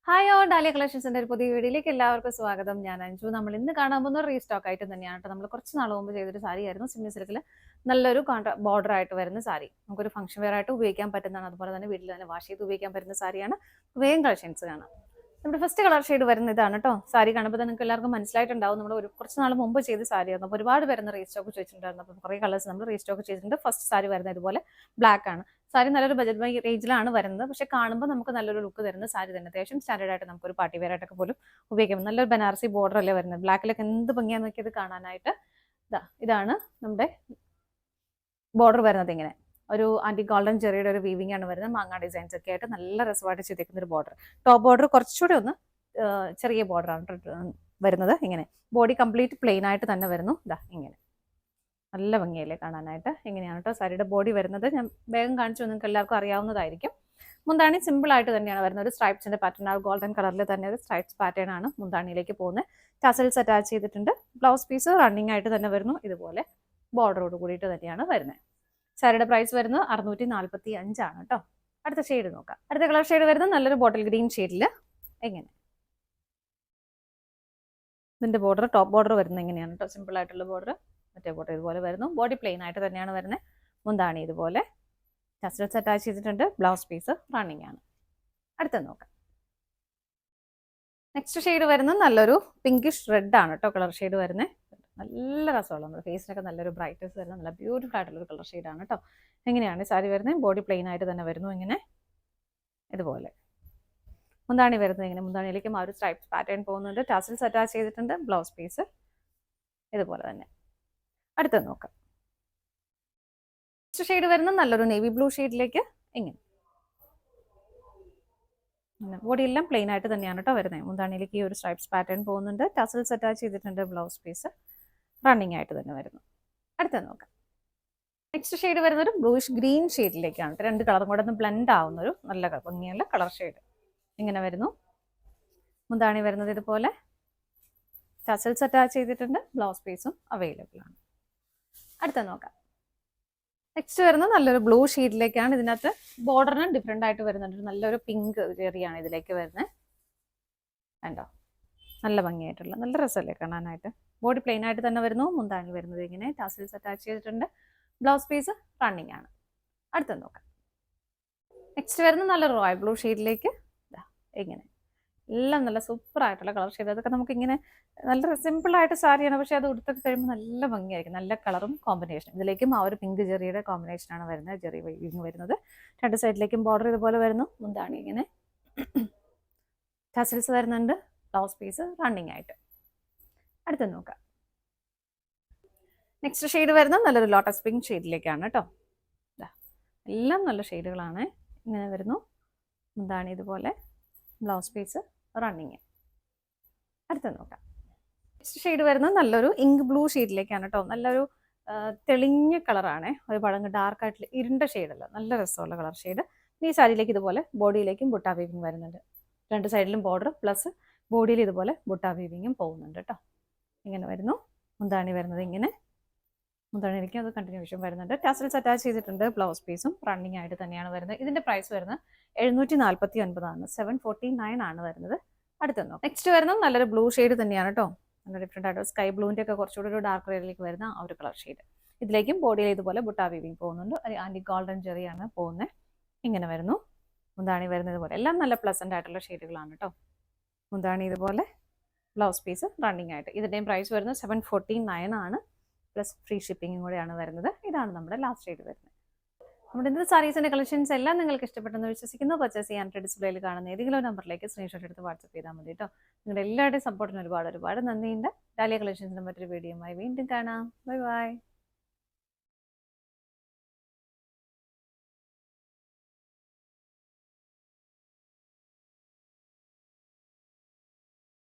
Hi all dahlia കളക്ഷൻസിന്റെ ഒരു പുതിയ വീഡിയോയിലേക്ക് എല്ലാവർക്കും സ്വാഗതം. ഞാൻ അഞ്ജു. നമ്മൾ ഇന്ന് കാണാൻ പോകുന്ന റീസ്റ്റോക്ക് ആയിട്ട് തന്നെയാണ് കേട്ടോ. നമ്മൾ കുറച്ച് നാൾ മുമ്പ് ചെയ്തൊരു സാരി ആയിരുന്നു. സിമ്മി സിൽക്കിൽ നല്ലൊരു ബോർഡർ ആയിട്ട് വരുന്ന സാരി. നമുക്കൊരു ഫംഗ്ഷൻ വെയർ ആയിട്ട് ഉപയോഗിക്കാൻ പറ്റുന്നതാണ്. അതുപോലെ തന്നെ വീട്ടിൽ തന്നെ വാഷ് ചെയ്ത് ഉപയോഗിക്കാൻ പറ്റുന്ന സാരിയാണ്. വേഗം കളക്ഷൻസ് കാണാം. നമ്മുടെ ഫസ്റ്റ് കളർ ഷെയ്ഡ് വരുന്ന ഇതാണ് കേട്ടോ. സാരി കാണുമ്പോൾ നിങ്ങൾക്ക് എല്ലാവർക്കും മനസ്സിലായിട്ടുണ്ടാവും. നമ്മൾ കുറച്ച് നാൾ മുമ്പ് ചെയ്ത സാരിയായിരുന്നു. അപ്പോൾ ഒരുപാട് വരുന്ന റീസ്റ്റോക്ക് ചോദിച്ചിട്ടുണ്ടായിരുന്നു. അപ്പോൾ കുറേ കളേഴ്സ് നമ്മൾ റീസ്റ്റോക്ക് ചെയ്തിട്ടുണ്ട്. ഫസ്റ്റ് സാരി വരുന്നത് ഇതുപോലെ ബ്ലാക്ക് ആണ്. സാരി നല്ലൊരു ബജറ്റ് റേഞ്ചിലാണ് വരുന്നത്. പക്ഷെ കാണുമ്പോൾ നമുക്ക് നല്ലൊരു ലുക്ക് തരുന്ന സാരി തന്നെ. അത്യാവശ്യം സ്റ്റാൻഡേർഡ് ആയിട്ട് നമുക്കൊരു പാർട്ടി വെയർ ആയിട്ടൊക്കെ പോലും ഉപയോഗിക്കാം. നല്ലൊരു ബനാറസി ബോർഡർ അല്ലേ വരുന്നത്. ബ്ലാക്കിലൊക്കെ എന്ത് ഭംഗിയാന്ന് നോക്കിയത് കാണാനായിട്ട്. ഇതാണ് നമ്മുടെ ബോർഡർ വരുന്നത്. ഇങ്ങനെ ഒരു ആന്റി ഗോൾഡൻ ചെറിയുടെ ഒരു വീവിംഗ് ആണ് വരുന്നത്. മാങ്ങ ഡിസൈൻസ് ഒക്കെ ആയിട്ട് നല്ല രസമായിട്ട് ചെയ്തിരിക്കുന്ന ഒരു ബോർഡർ. ടോപ്പ് ബോർഡർ കുറച്ചുകൂടി ഒന്ന് ചെറിയ ബോർഡറാണ് വരുന്നത്. ഇങ്ങനെ ബോഡി കംപ്ലീറ്റ് പ്ലെയിൻ ആയിട്ട് തന്നെ വരുന്നു. ഇങ്ങനെ നല്ല ഭംഗിയല്ലേ കാണാനായിട്ട്. ഇങ്ങനെയാണ് കേട്ടോ സാരിയുടെ ബോഡി വരുന്നത്. ഞാൻ വേഗം കാണിച്ചു, നിങ്ങൾക്ക് എല്ലാവർക്കും അറിയാവുന്നതായിരിക്കും. മുന്താണി സിമ്പിൾ ആയിട്ട് തന്നെയാണ് വരുന്നത്. ഒരു സ്ട്രൈപ്സിന്റെ പാറ്റേൺ, ആ ഗോൾഡൻ കളറിൽ തന്നെ ഒരു സ്ട്രൈപ്സ് പാറ്റേൺ ആണ് മുന്താണിയിലേക്ക് പോകുന്നത്. ടസൽസ് അറ്റാച്ച് ചെയ്തിട്ടുണ്ട്. ബ്ലൗസ് പീസ് റണ്ണിങ് ആയിട്ട് തന്നെ വരുന്നു. ഇതുപോലെ ബോർഡറോട് കൂടിയിട്ട് തന്നെയാണ് വരുന്നത്. സാരിയുടെ പ്രൈസ് വരുന്നത് 645 ആണ് കേട്ടോ. അടുത്ത ഷെയ്ഡ് നോക്കാം. അടുത്ത കളർ ഷെയ്ഡ് വരുന്നത് നല്ലൊരു ബോട്ടിൽ ഗ്രീൻ ഷെയ്ഡിൽ. എങ്ങനെ ഇതിന്റെ ബോർഡർ, ടോപ്പ് ബോർഡർ വരുന്നത് എങ്ങനെയാണ് കേട്ടോ. സിമ്പിൾ ആയിട്ടുള്ള ബോർഡർ, മറ്റേ ബോർഡർ ഇതുപോലെ വരുന്നു. ബോഡി പ്ലെയിൻ ആയിട്ട് തന്നെയാണ് വരുന്നത്. മുന്താണി ഇതുപോലെ ടസൽസ് അറ്റാച്ച് ചെയ്തിട്ടുണ്ട്. ബ്ലൗസ് പീസ് റണ്ണിങ് ആണ്. അടുത്ത നോക്കാം. നെക്സ്റ്റ് ഷെയ്ഡ് വരുന്നത് നല്ലൊരു പിങ്കിഷ് റെഡ് ആണ് കേട്ടോ കളർ ഷെയ്ഡ് വരുന്നത്. നല്ല രസമുള്ള നമ്മുടെ ഫേസിനൊക്കെ നല്ലൊരു ബ്രൈറ്റ്നസ് വരുന്ന നല്ല ബ്യൂട്ടിഫുൾ ആയിട്ടുള്ള ഒരു കളർ ഷെയ്ഡാണ് കേട്ടോ. എങ്ങനെയാണ് സാരി വരുന്നത്. ബോഡി പ്ലെയിൻ ആയിട്ട് തന്നെ വരുന്നു. ഇങ്ങനെ ഇതുപോലെ മുന്താണി വരുന്നത്. ഇങ്ങനെ മുന്താണിയിലേക്കും ആ ഒരു സ്ട്രൈപ്സ് പാറ്റേൺ പോകുന്നുണ്ട്. ടസൽസ് അറ്റാച്ച് ചെയ്തിട്ടുണ്ട്. ബ്ലൗസ് പീസ് ഇതുപോലെ തന്നെ. അടുത്ത നോക്കാം. നെക്സ്റ്റ് ഷെയ്ഡ് വരുന്നത് നല്ലൊരു നേവി ബ്ലൂ ഷെയ്ഡിലേക്ക്. ഇങ്ങനെ ബോഡി എല്ലാം പ്ലെയിൻ ആയിട്ട് തന്നെയാണ് കേട്ടോ വരുന്നത്. മുന്താണിയിലേക്ക് ഈ ഒരു സ്ട്രൈപ്സ് പാറ്റേൺ പോകുന്നുണ്ട്. ടസൽസ് അറ്റാച്ച് ചെയ്തിട്ടുണ്ട്. ബ്ലൗസ് പീസ് റണ്ണിങ് ആയിട്ട് തന്നെ വരുന്നു. അടുത്ത നോക്കാം. നെക്സ്റ്റ് ഷെയ്ഡ് വരുന്ന ഒരു ബ്ലൂയിഷ് ഗ്രീൻ ഷെയ്ഡിലേക്കാണ്. രണ്ട് കളറും കൂടെ ഒന്ന് ബ്ലെൻഡ് ആവുന്ന ഒരു നല്ല ഭംഗിയുള്ള കളർ ഷെയ്ഡ്. ഇങ്ങനെ വരുന്നു. മുന്താണി വരുന്നത് ഇതുപോലെ ടസൽസ് അറ്റാച്ച് ചെയ്തിട്ടുണ്ട്. ബ്ലൗസ് പീസും അവൈലബിൾ ആണ്. അടുത്ത നോക്കാം. നെക്സ്റ്റ് വരുന്നത് നല്ലൊരു ബ്ലൂ ഷെയ്ഡിലേക്കാണ്. ഇതിനകത്ത് ബോർഡറിന് ഡിഫറെൻ്റ് ആയിട്ട് വരുന്നുണ്ട്. നല്ലൊരു പിങ്ക് ചെറിയാണ് ഇതിലേക്ക് വരുന്നത്. കണ്ടോ, നല്ല ഭംഗിയായിട്ടുള്ള നല്ല രസമല്ലേ കാണാനായിട്ട്. ബോഡി പ്ലെയിൻ ആയിട്ട് തന്നെ വരുന്നു. മുന്താണി വരുന്നത് ഇങ്ങനെ ടസൽസ് അറ്റാച്ച് ചെയ്തിട്ടുണ്ട്. ബ്ലൗസ് പീസ് റണ്ണിങ് ആണ്. അടുത്ത നോക്കാം. നെക്സ്റ്റ് വരുന്നത് നല്ല റോയൽ ബ്ലൂ ഷെയ്ഡിലേക്ക്. ഇങ്ങനെ എല്ലാം നല്ല സൂപ്പർ ആയിട്ടുള്ള കളർ ഷെയ്ഡ്. അതൊക്കെ നമുക്ക് ഇങ്ങനെ നല്ല സിമ്പിളായിട്ട് സാരിയാണ്, പക്ഷെ അത് ഉടുത്തൊക്കെ കഴിയുമ്പോൾ നല്ല ഭംഗിയായിരിക്കും. നല്ല കളറും കോമ്പിനേഷൻ. ഇതിലേക്കും ആ ഒരു പിങ്ക് ജെറിയുടെ കോമ്പിനേഷനാണ് വരുന്നത്. ജെറി വീവിങ് വരുന്നത്. രണ്ട് സൈഡിലേക്കും ബോർഡർ ഇതുപോലെ വരുന്നു. മുന്താണി ഇങ്ങനെ ടസൽസ് വരുന്നുണ്ട്. ബ്ലൗസ് പീസ് റണ്ണിങ് ആയിട്ട്. അടുത്ത നോക്കാം. നെക്സ്റ്റ് ഷെയ്ഡ് വരുന്നത് നല്ലൊരു ലോട്ടസ് പിങ്ക് ഷെയ്ഡിലേക്കാണ് കേട്ടോ. എല്ലാം നല്ല ഷെയ്ഡുകളാണ്. ഇങ്ങനെ വരുന്നു. മുന്താണി ഇതുപോലെ ബ്ലൗസ് പീസ് റണ്ണിങ്. അടുത്ത നോക്കാം. നെക്സ്റ്റ് ഷെയ്ഡ് വരുന്നത് നല്ലൊരു ഇങ്ക് ബ്ലൂ ഷെയ്ഡിലേക്കാണ് കേട്ടോ. നല്ലൊരു തെളിഞ്ഞ കളറാണ്. ഒരുപാട് ഡാർക്ക് ആയിട്ടുള്ള ഇരുണ്ട ഷെയ്ഡല്ല, നല്ല രസമുള്ള കളർ ഷെയ്ഡ്. ഈ സാരിയിലേക്ക് ഇതുപോലെ ബോഡിയിലേക്കും ബുട്ടാ വീവിങ് വരുന്നുണ്ട്. രണ്ട് സൈഡിലും ബോർഡർ പ്ലസ് ബോഡിയിൽ ഇതുപോലെ ബുട്ടാ വീവിങ്ങും പോകുന്നുണ്ട് കേട്ടോ. ഇങ്ങനെ വരുന്നു. മുന്താണി വരുന്നത് ഇങ്ങനെ. മുന്താണിയിലേക്കും അത് കണ്ടിന്യൂഷൻ വരുന്നുണ്ട്. ടസൽസ് അറ്റാച്ച് ചെയ്തിട്ടുണ്ട്. ബ്ലൗസ് പീസും റണ്ണിങ് ആയിട്ട് തന്നെയാണ് വരുന്നത്. ഇതിന്റെ പ്രൈസ് വരുന്നത് 749 ആണ്. 749 ആണ് വരുന്നത്. അടുത്ത നോക്കാം. നെക്സ്റ്റ് വരുന്നത് നല്ലൊരു ബ്ലൂ ഷെയ്ഡ് തന്നെയാണ് കേട്ടോ. നല്ല ഡിഫറെൻ്റ് ആയിട്ട് സ്കൈ ബ്ലൂവിൻ്റെ ഒക്കെ കുറച്ചുകൂടി ഒരു ഡാർക്ക് റേഡിലേക്ക് വരുന്ന ആ ഒരു കളർ ഷെയ്ഡ്. ഇതിലേക്കും ബോഡിയിൽ ഇതുപോലെ ബുട്ടാ വീവിങ് പോകുന്നുണ്ട്. ആൻറ്റി ഗോൾഡൻ ജെറിയാണ് പോകുന്നത്. ഇങ്ങനെ വരുന്നു. മുന്താണി വരുന്നത് പോലെ എല്ലാം നല്ല പ്ലസൻ്റ് ആയിട്ടുള്ള ഷെയ്ഡുകളാണ് കേട്ടോ. മുന്താണി ഇതുപോലെ ബ്ലൗസ് പീസ് റണ്ണിങ് ആയിട്ട്. ഇതിൻ്റെയും പ്രൈസ് വരുന്നത് 749 ആണ്. പ്ലസ് ഫ്രീ ഷിപ്പിങ്ങും കൂടെയാണ് വരുന്നത്. ഇതാണ് നമ്മുടെ ലാസ്റ്റ് ഷെയ്ഡ് വരുന്നത്. നമ്മുടെ ഇന്നത്തെ സാരീസിന്റെ കളക്ഷൻസ് എല്ലാം നിങ്ങൾക്ക് ഇഷ്ടപ്പെട്ടെന്ന് വിശ്വസിക്കുന്നു. പർച്ചേസ് ചെയ്യാനായിട്ട് ഡിസ്പ്ലേയിൽ കാണുന്ന ഏതെങ്കിലും നമ്പറിലേക്ക് സ്ക്രീൻഷോട്ട് എടുത്ത് വാട്സപ്പ് ചെയ്താൽ മതി കേട്ടോ. നിങ്ങളുടെ എല്ലാവരുടെയും സപ്പോർട്ടിന് ഒരുപാട് നന്ദിയുണ്ട്. ഡാലിയ കളക്ഷൻസിന്റെ മറ്റൊരു വീഡിയോയുമായി വീണ്ടും കാണാം. Bye bye.